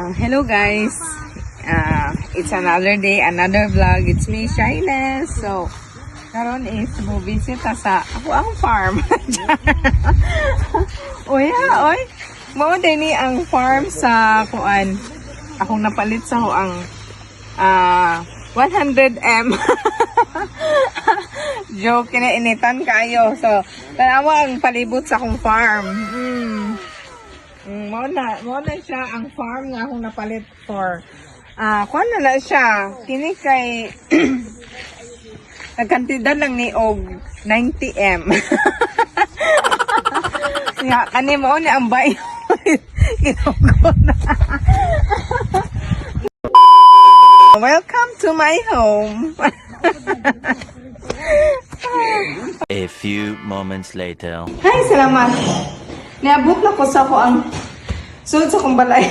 Hello guys, it's another day, another vlog. It's me, Shyness. So, karon is bubisit sa ako ang farm. Oy, oy. Mao din ni ang farm sa kuan. Akong napalit sa ho ang 100M. Joke na initan kayo. So, tanawa ang palibot sa akong farm. Mo na siya ang farm nga akong napalit for kuan na siya kini kay nagkantidad lang ni og 90M. Ya kani mo ni ang bay. Welcome to my home. A few moments later. Hi, salamat. Niabot na ko sa ko ang sud sa kong balay.